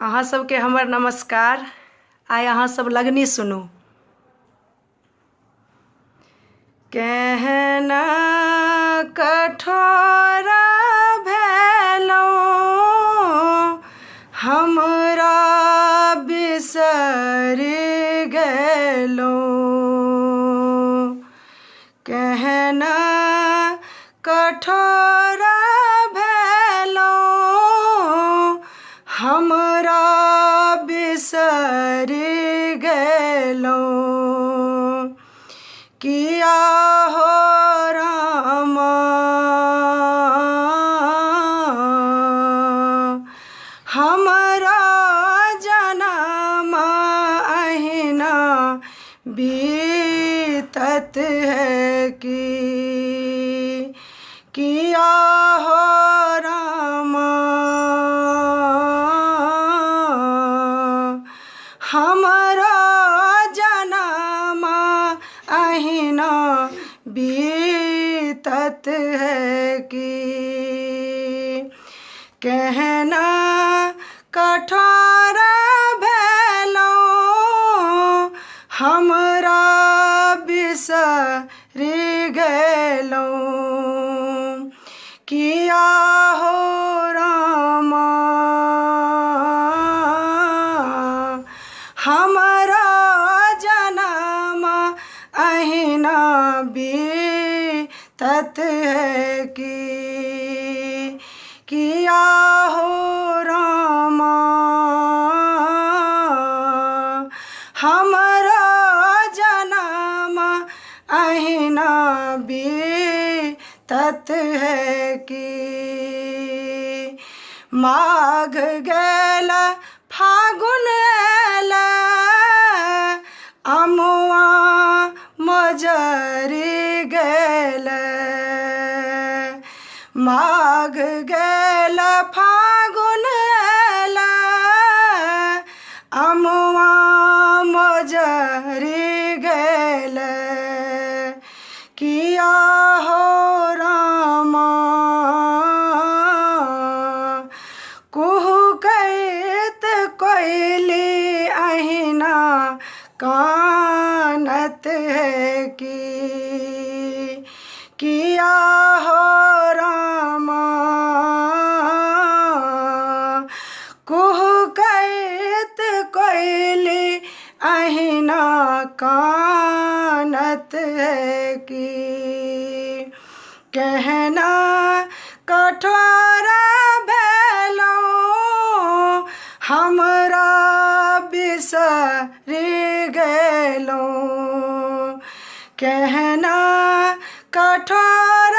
अहाँ सबके हमर नमस्कार। आइ अहाँ सब लगनी सुनू। केहन कठोर भेलहुँ हमरा बिसरि गेलहुँ। केहन कठोर भेलहुँ हमरा बिसरि गेलहुँ। किया हो रामा हमरा जनम अहिना बीतत है कि किया हो रामा हमरा जनम अहिना बीतत है कि केहन कठोर भेलहुँ हमरा बिसरि गेलहुँ। किया हो रामा हमरा जनम अहिना बीतत है कि किया हो रामा हमरा जनम अहिना बीतत है कि माघ गेल फागुन आयल अमुआ मजरि गेल। माघ गेल फागुन आयल अमुआ मजरि गेल। किया हो रामा कुहुकैत कोयली अहिना कानत है कि किया हो रामा कुहुकैत कोयली अहिना कानत है कि केहन कठोर भेलहुँ हमरा बिसरि गेलहुँ। केहन कठोर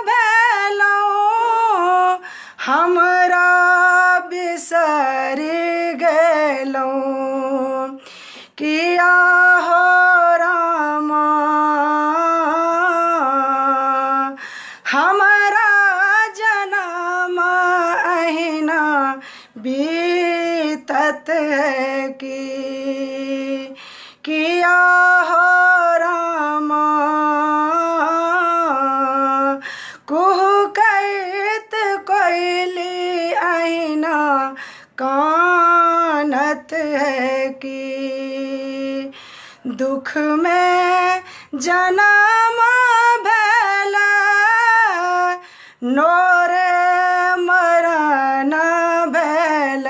भेलहुँ हमरा बिसरि गेलहुँ। किया हो रामा हमरा जनम अहिना बीतत है कि किया हो रामा कुहुकैत कोयली अहिना कानत है कि दुख में जनम भेल नोरे मरण भेल।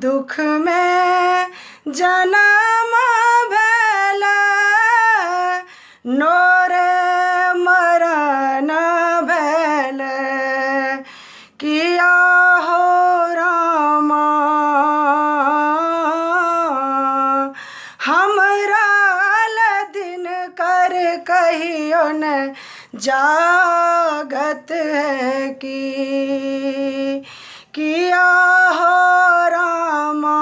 दुख में जनम भेल नोरे मरण भेल। किया हो रामा हमरा दिन कर कहियो न जागत है कि किया हो रामा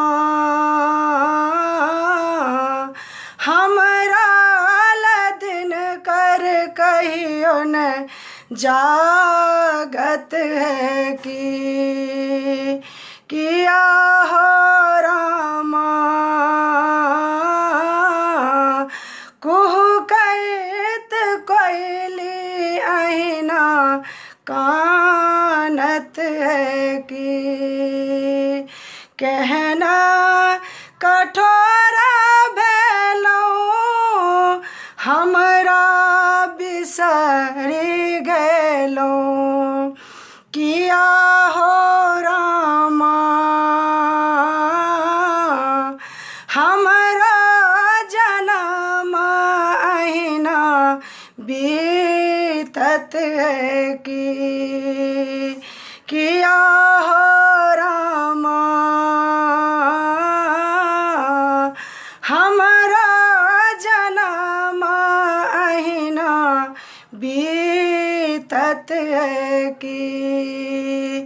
हमरा दिन कर कहियो न जागत है कि किया हो रामा कुहुकैत कोयली अहिना कानत है कि कहना कठोरा भेलौ हमरा बिसरि गेलौ किया हो रामा हमरा जनम अहिना बीतत है की किया हो रामा हमरा जनम अहिना बीतत है की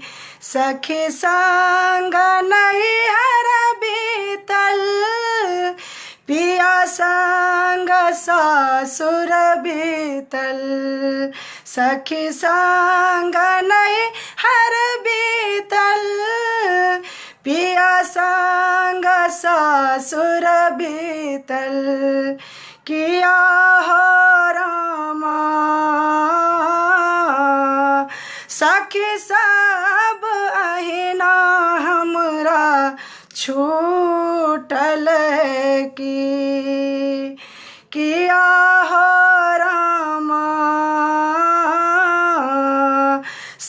सखी संग नैहर बीतल पिया संग सासुर बीतल सखी संग नैहर बीतल पिया संग सासुर बीतल किया हो रामा सखी सब अहिना हमरा छूटल की किया हो रामा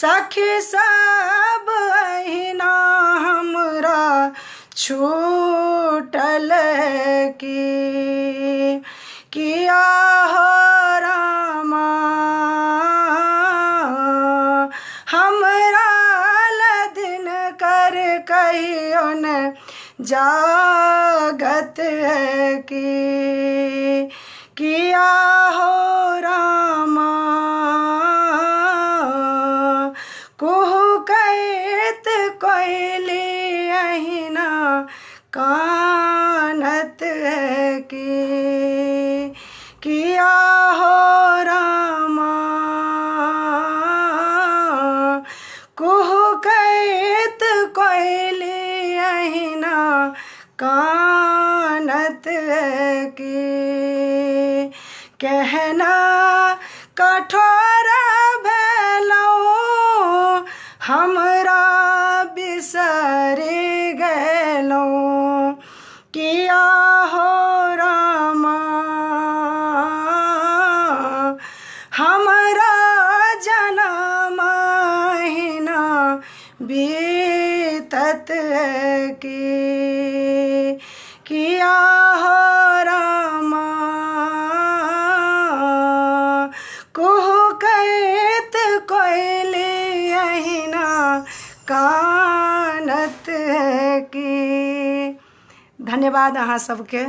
सखी सब अहिना हमरा छूटल की किया हो रामा हमरा दिन कर कहियो न जागत है की किया हो रामा कुहू कैत कोयली अहिना कानत है की किया हो रामा कुहू कैत कोयली अहिना कानत है की कहना कठोरा भेलौ हमरा बिसरि गेलौ किया हो रामा हमरा जनम अहिना बीतत है की किया हो रामा कुहू कैत कोयली अहिना कानत है की। धन्यवाद अहाँ सबके।